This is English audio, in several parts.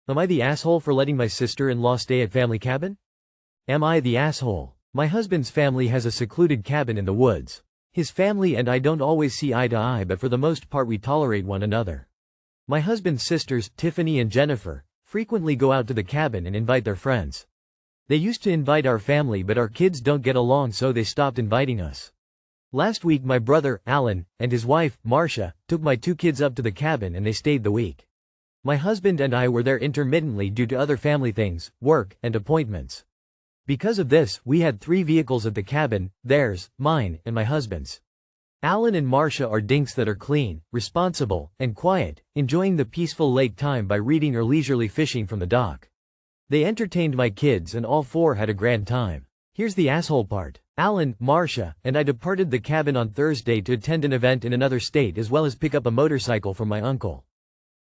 Am I the asshole for letting my sister-in-law stay at family cabin? Am I the asshole? My husband's family has a secluded cabin in the woods. His family and I don't always see eye to eye, but for the most part we tolerate one another. My husband's sisters, Tiffany and Jennifer, frequently go out to the cabin and invite their friends. They used to invite our family, but our kids don't get along, so they stopped inviting us. Last week my brother, Alan, and his wife, Marcia, took my 2 kids up to the cabin and they stayed the week. My husband and I were there intermittently due to other family things, work, and appointments. Because of this, we had 3 vehicles at the cabin: theirs, mine, and my husband's. Alan and Marcia are dinks that are clean, responsible, and quiet, enjoying the peaceful lake time by reading or leisurely fishing from the dock. They entertained my kids and all 4 had a grand time. Here's the asshole part. Alan, Marcia, and I departed the cabin on Thursday to attend an event in another state as well as pick up a motorcycle from my uncle.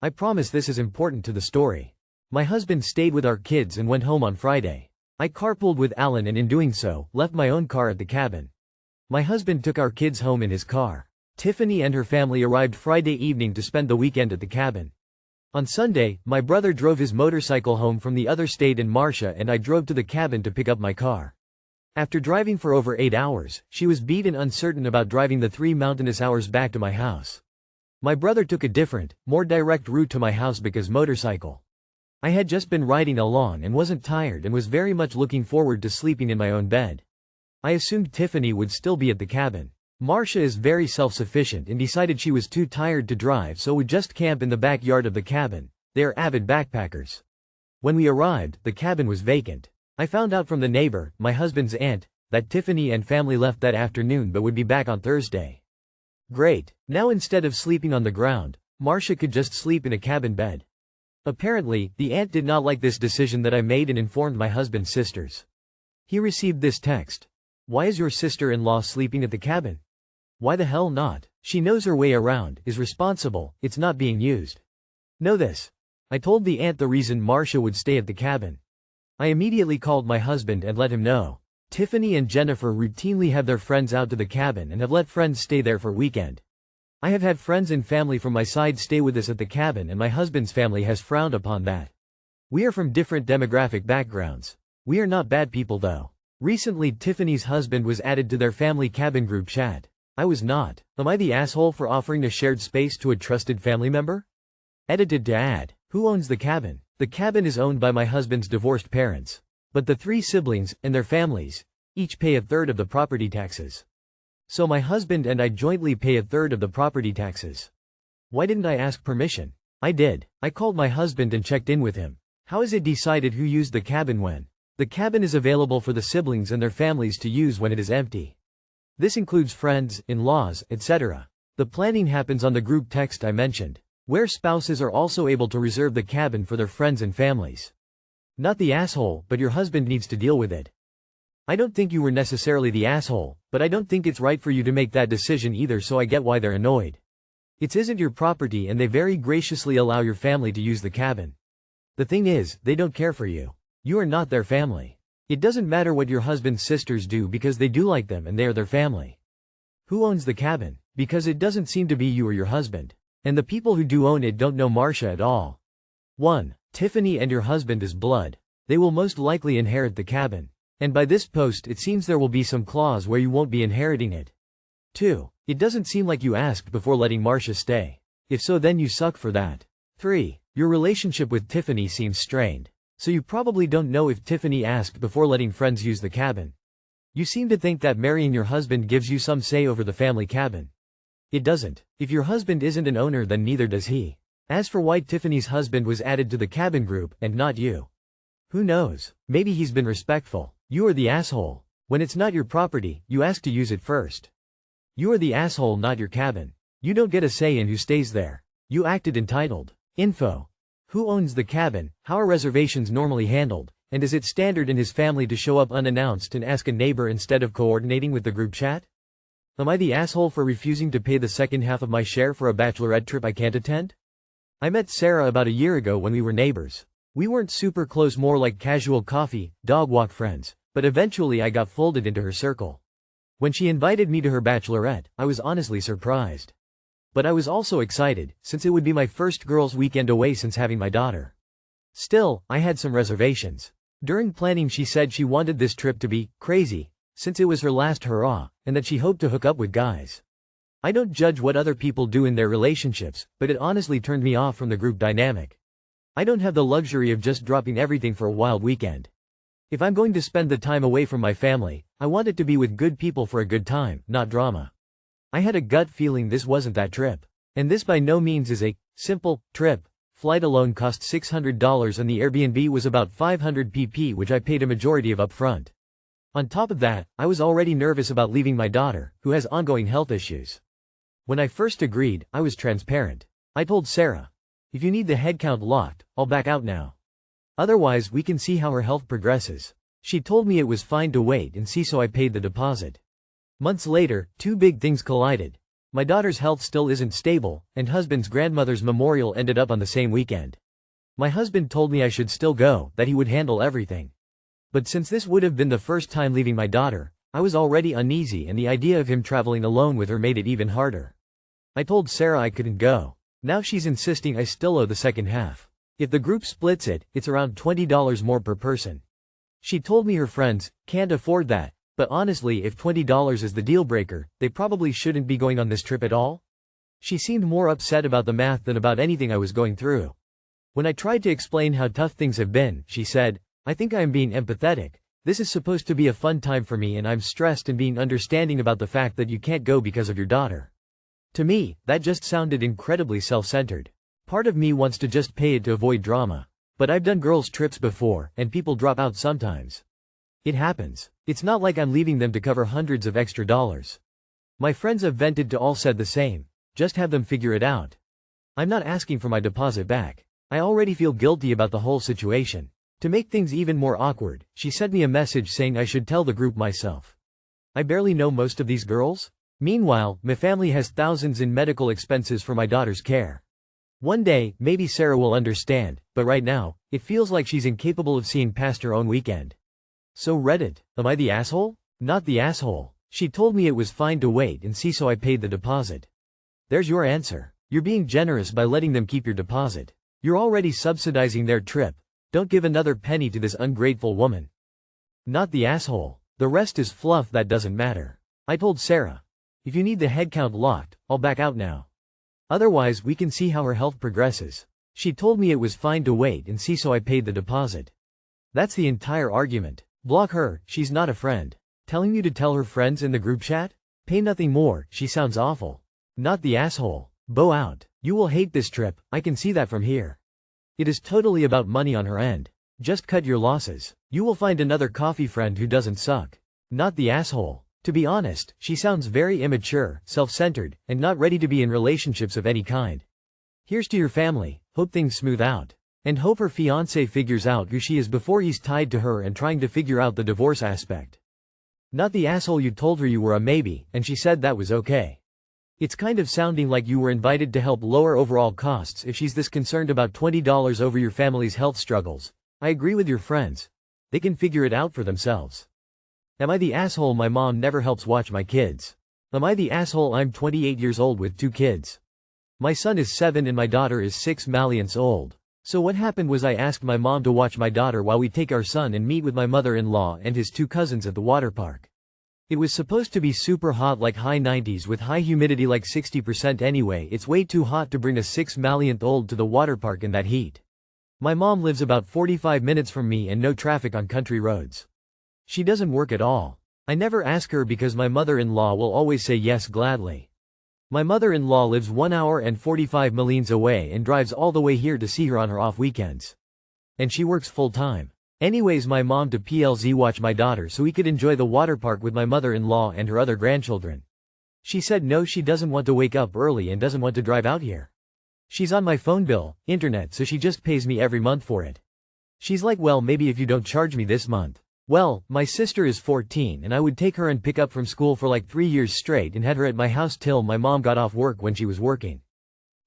I promise this is important to the story. My husband stayed with our kids and went home on Friday. I carpooled with Alan and in doing so, left my own car at the cabin. My husband took our kids home in his car. Tiffany and her family arrived Friday evening to spend the weekend at the cabin. On Sunday, my brother drove his motorcycle home from the other state and Marcia and I drove to the cabin to pick up my car. After driving for over 8 hours, she was beat and uncertain about driving the 3 mountainous hours back to my house. My brother took a different, more direct route to my house because motorcycle. I had just been riding along and wasn't tired and was very much looking forward to sleeping in my own bed. I assumed Tiffany would still be at the cabin. Marcia is very self-sufficient and decided she was too tired to drive, so would just camp in the backyard of the cabin. They are avid backpackers. When we arrived, the cabin was vacant. I found out from the neighbor, my husband's aunt, that Tiffany and family left that afternoon but would be back on Thursday. Great. Now instead of sleeping on the ground, Marcia could just sleep in a cabin bed. Apparently, the aunt did not like this decision that I made and informed my husband's sisters. He received this text. Why is your sister-in-law sleeping at the cabin? Why the hell not? She knows her way around, is responsible, it's not being used. Know this. I told the aunt the reason Marcia would stay at the cabin. I immediately called my husband and let him know. Tiffany and Jennifer routinely have their friends out to the cabin and have let friends stay there for weekend. I have had friends and family from my side stay with us at the cabin and my husband's family has frowned upon that. We are from different demographic backgrounds. We are not bad people though. Recently Tiffany's husband was added to their family cabin group chat. I was not. Am I the asshole for offering a shared space to a trusted family member? Edited to add. Who owns the cabin? The cabin is owned by my husband's divorced parents. But the 3 siblings, and their families, each pay 1/3 of the property taxes. So my husband and I jointly pay 1/3 of the property taxes. Why didn't I ask permission? I did. I called my husband and checked in with him. How is it decided who used the cabin when? The cabin is available for the siblings and their families to use when it is empty. This includes friends, in-laws, etc. The planning happens on the group text I mentioned, where spouses are also able to reserve the cabin for their friends and families. Not the asshole, but your husband needs to deal with it. I don't think you were necessarily the asshole, but I don't think it's right for you to make that decision either, so I get why they're annoyed. It isn't your property and they very graciously allow your family to use the cabin. The thing is, they don't care for you. You are not their family. It doesn't matter what your husband's sisters do because they do like them and they are their family. Who owns the cabin? Because it doesn't seem to be you or your husband. And the people who do own it don't know Marcia at all. 1. Tiffany and your husband is blood. They will most likely inherit the cabin. And by this post it seems there will be some clause where you won't be inheriting it. 2. It doesn't seem like you asked before letting Marcia stay. If so, then you suck for that. 3. Your relationship with Tiffany seems strained. So you probably don't know if Tiffany asked before letting friends use the cabin. You seem to think that marrying your husband gives you some say over the family cabin. It doesn't. If your husband isn't an owner, then neither does he. As for why Tiffany's husband was added to the cabin group, and not you. Who knows? Maybe he's been respectful. You are the asshole. When it's not your property, you ask to use it first. You are the asshole, not your cabin. You don't get a say in who stays there. You acted entitled. Info. Who owns the cabin? How are reservations normally handled? And is it standard in his family to show up unannounced and ask a neighbor instead of coordinating with the group chat? Am I the asshole for refusing to pay the second half of my share for a bachelorette trip I can't attend? I met Sarah about a year ago when we were neighbors. We weren't super close, more like casual coffee, dog walk friends, but eventually I got folded into her circle. When she invited me to her bachelorette, I was honestly surprised. But I was also excited, since it would be my first girls' weekend away since having my daughter. Still, I had some reservations. During planning she said she wanted this trip to be crazy, since it was her last hurrah, and that she hoped to hook up with guys. I don't judge what other people do in their relationships, but it honestly turned me off from the group dynamic. I don't have the luxury of just dropping everything for a wild weekend. If I'm going to spend the time away from my family, I want it to be with good people for a good time, not drama. I had a gut feeling this wasn't that trip. And this by no means is a simple trip. Flight alone cost $600 and the Airbnb was about 500 pp, which I paid a majority of up front. On top of that, I was already nervous about leaving my daughter, who has ongoing health issues. When I first agreed, I was transparent. I told Sarah, if you need the headcount locked, I'll back out now. Otherwise, we can see how her health progresses. She told me it was fine to wait and see, so I paid the deposit. Months later, two big things collided. My daughter's health still isn't stable, and husband's grandmother's memorial ended up on the same weekend. My husband told me I should still go, that he would handle everything. But since this would have been the first time leaving my daughter, I was already uneasy, and the idea of him traveling alone with her made it even harder. I told Sarah I couldn't go. Now she's insisting I still owe the second half. If the group splits it, it's around $20 more per person. She told me her friends can't afford that. But honestly, if $20 is the deal breaker, they probably shouldn't be going on this trip at all. She seemed more upset about the math than about anything I was going through. When I tried to explain how tough things have been, she said, I think I am being empathetic. This is supposed to be a fun time for me, and I'm stressed and being understanding about the fact that you can't go because of your daughter. To me, that just sounded incredibly self-centered. Part of me wants to just pay it to avoid drama. But I've done girls' trips before, and people drop out sometimes. It happens. It's not like I'm leaving them to cover hundreds of extra dollars. My friends have vented to all said the same. Just have them figure it out. I'm not asking for my deposit back. I already feel guilty about the whole situation. To make things even more awkward, she sent me a message saying I should tell the group myself. I barely know most of these girls. Meanwhile, my family has thousands in medical expenses for my daughter's care. One day, maybe Sarah will understand, but right now, it feels like she's incapable of seeing past her own weekend. So Reddit, am I the asshole? Not the asshole. She told me it was fine to wait and see, so I paid the deposit. There's your answer. You're being generous by letting them keep your deposit. You're already subsidizing their trip. Don't give another penny to this ungrateful woman. Not the asshole. The rest is fluff that doesn't matter. I told Sarah, if you need the headcount locked, I'll back out now. Otherwise, we can see how her health progresses. She told me it was fine to wait and see, so I paid the deposit. That's the entire argument. Block her, she's not a friend. Telling you to tell her friends in the group chat? Pay nothing more, she sounds awful. Not the asshole. Bow out. You will hate this trip, I can see that from here. It is totally about money on her end. Just cut your losses. You will find another coffee friend who doesn't suck. Not the asshole. To be honest, she sounds very immature, self-centered, and not ready to be in relationships of any kind. Here's to your family, hope things smooth out. And hope her fiancé figures out who she is before he's tied to her and trying to figure out the divorce aspect. Not the asshole you told her you were a maybe, and she said that was okay. It's kind of sounding like you were invited to help lower overall costs if she's this concerned about $20 over your family's health struggles. I agree with your friends. They can figure it out for themselves. Am I the asshole my mom never helps watch my kids? Am I the asshole I'm 28 years old with 2 kids? My son is 7 and my daughter is 6 months old. So what happened was I asked my mom to watch my daughter while we take our son and meet with my mother-in-law and his 2 cousins at the water park. It was supposed to be super hot, like high 90s with high humidity like 60% anyway. It's way too hot to bring a 6-month-old to the water park in that heat. My mom lives about 45 minutes from me and no traffic on country roads. She doesn't work at all. I never ask her because my mother-in-law will always say yes gladly. My mother-in-law lives 1 hour and 45 minutes away and drives all the way here to see her on her off weekends. And she works full-time. Anyways, my mom to PLZ watch my daughter so we could enjoy the water park with my mother-in-law and her other grandchildren. She said no, she doesn't want to wake up early and doesn't want to drive out here. She's on my phone bill, internet, so she just pays me every month for it. She's like, well, maybe if you don't charge me this month. Well, my sister is 14 and I would take her and pick up from school for like 3 years straight and had her at my house till my mom got off work when she was working.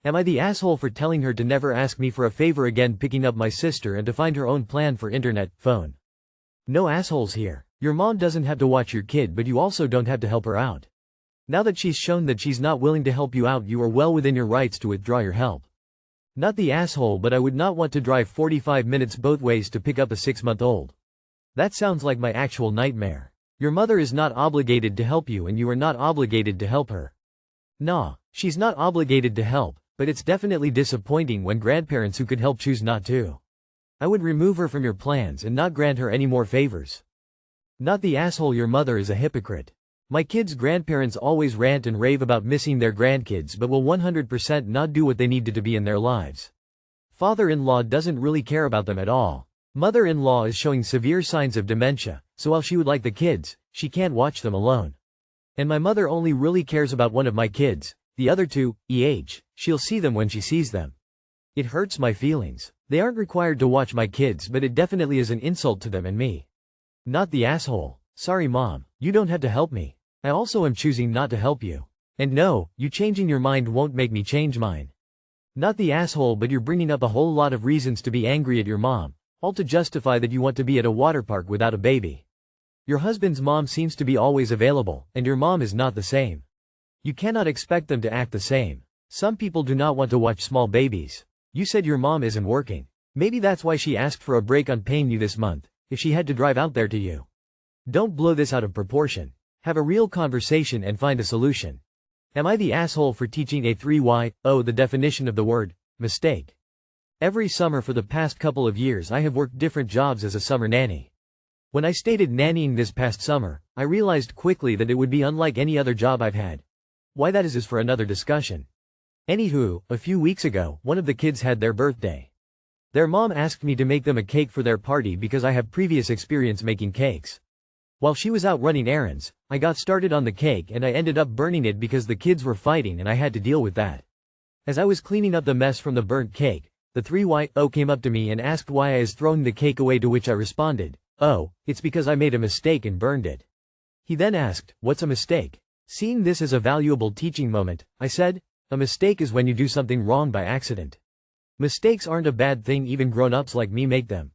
Am I the asshole for telling her to never ask me for a favor again, picking up my sister and to find her own plan for internet, phone? No assholes here. Your mom doesn't have to watch your kid, but you also don't have to help her out. Now that she's shown that she's not willing to help you out, you are well within your rights to withdraw your help. Not the asshole, but I would not want to drive 45 minutes both ways to pick up a 6-month-old. That sounds like my actual nightmare. Your mother is not obligated to help you and you are not obligated to help her. Nah, she's not obligated to help, but it's definitely disappointing when grandparents who could help choose not to. I would remove her from your plans and not grant her any more favors. Not the asshole, your mother is a hypocrite. My kids' grandparents always rant and rave about missing their grandkids but will 100% not do what they need to be in their lives. Father-in-law doesn't really care about them at all. Mother-in-law is showing severe signs of dementia, so while she would like the kids, she can't watch them alone. And my mother only really cares about one of my kids, the other two, she'll see them when she sees them. It hurts my feelings. They aren't required to watch my kids, but it definitely is an insult to them and me. Not the asshole. Sorry mom, you don't have to help me. I also am choosing not to help you. And no, you changing your mind won't make me change mine. Not the asshole, but you're bringing up a whole lot of reasons to be angry at your mom, all to justify that you want to be at a water park without a baby. Your husband's mom seems to be always available, and your mom is not the same. You cannot expect them to act the same. Some people do not want to watch small babies. You said your mom isn't working. Maybe that's why she asked for a break on paying you this month, if she had to drive out there to you. Don't blow this out of proportion. Have a real conversation and find a solution. Am I the asshole for teaching A3Y? The definition of the word mistake. Every summer for the past couple of years I have worked different jobs as a summer nanny. When I stated nannying this past summer, I realized quickly that it would be unlike any other job I've had. Why that is for another discussion. Anywho, a few weeks ago, one of the kids had their birthday. Their mom asked me to make them a cake for their party because I have previous experience making cakes. While she was out running errands, I got started on the cake and I ended up burning it because the kids were fighting and I had to deal with that. As I was cleaning up the mess from the burnt cake, the 3YO came up to me and asked why I was throwing the cake away, to which I responded, "Oh, it's because I made a mistake and burned it." He then asked, "What's a mistake?" Seeing this as a valuable teaching moment, I said, "A mistake is when you do something wrong by accident. Mistakes aren't a bad thing, even grown-ups like me make them.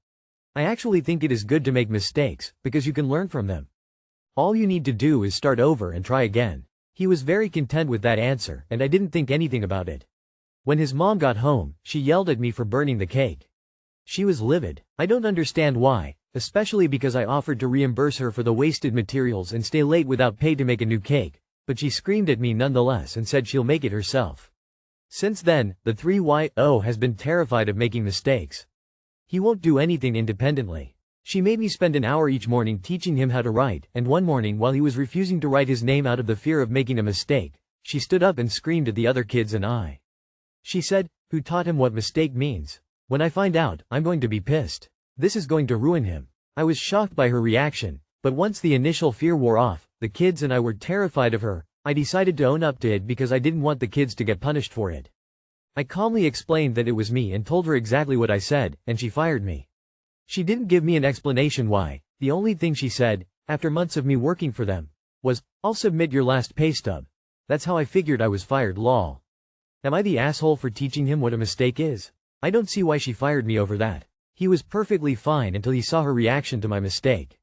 I actually think it is good to make mistakes, because you can learn from them. All you need to do is start over and try again." He was very content with that answer, and I didn't think anything about it. When his mom got home, she yelled at me for burning the cake. She was livid. I don't understand why, especially because I offered to reimburse her for the wasted materials and stay late without pay to make a new cake, but she screamed at me nonetheless and said she'll make it herself. Since then, the 3YO has been terrified of making mistakes. He won't do anything independently. She made me spend an hour each morning teaching him how to write, and one morning while he was refusing to write his name out of the fear of making a mistake, she stood up and screamed at the other kids and I. She said, "Who taught him what mistake means? When I find out, I'm going to be pissed. This is going to ruin him." I was shocked by her reaction, but once the initial fear wore off, the kids and I were terrified of her. I decided to own up to it because I didn't want the kids to get punished for it. I calmly explained that it was me and told her exactly what I said, and she fired me. She didn't give me an explanation why. The only thing she said, after months of me working for them, was, "I'll submit your last pay stub." That's how I figured I was fired, lol. Am I the asshole for teaching him what a mistake is? I don't see why she fired me over that. He was perfectly fine until he saw her reaction to my mistake.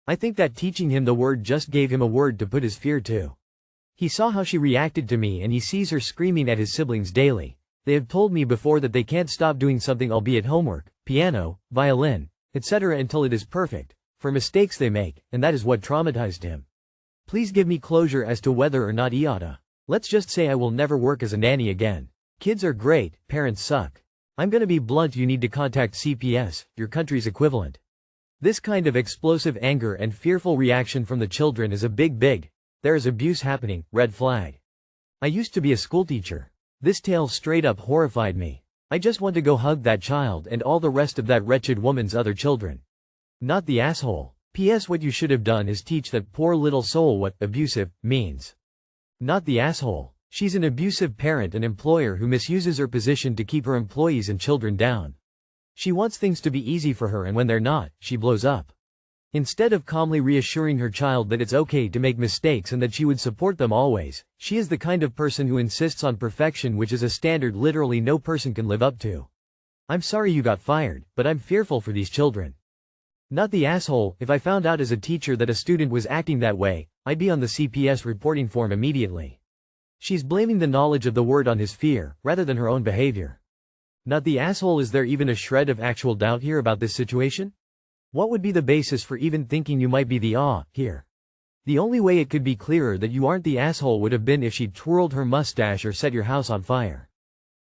I think that teaching him the word just gave him a word to put his fear to. He saw how she reacted to me and he sees her screaming at his siblings daily. They have told me before that they can't stop doing something, albeit homework, piano, violin, etc., until it is perfect, for mistakes they make, and that is what traumatized him. Please give me closure as to whether or not AITA. Let's just say I will never work as a nanny again. Kids are great, parents suck. I'm gonna be blunt, you need to contact CPS, your country's equivalent. This kind of explosive anger and fearful reaction from the children is a big, there is abuse happening, red flag. I used to be a schoolteacher. This tale straight up horrified me. I just want to go hug that child and all the rest of that wretched woman's other children. Not the asshole. P.S. What you should have done is teach that poor little soul what abusive means. Not the asshole. She's an abusive parent and employer who misuses her position to keep her employees and children down. She wants things to be easy for her, and when they're not, she blows up. Instead of calmly reassuring her child that it's okay to make mistakes and that she would support them always, she is the kind of person who insists on perfection, which is a standard literally no person can live up to. I'm sorry you got fired, but I'm fearful for these children. Not the asshole. If I found out as a teacher that a student was acting that way, I'd be on the CPS reporting form immediately. She's blaming the knowledge of the word on his fear, rather than her own behavior. Not the asshole. Is there even a shred of actual doubt here about this situation? What would be the basis for even thinking you might be the here? The only way it could be clearer that you aren't the asshole would have been if she'd twirled her mustache or set your house on fire.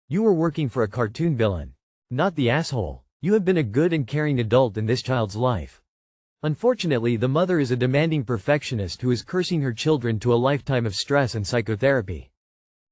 You were working for a cartoon villain. Not the asshole. You have been a good and caring adult in this child's life. Unfortunately, the mother is a demanding perfectionist who is cursing her children to a lifetime of stress and psychotherapy.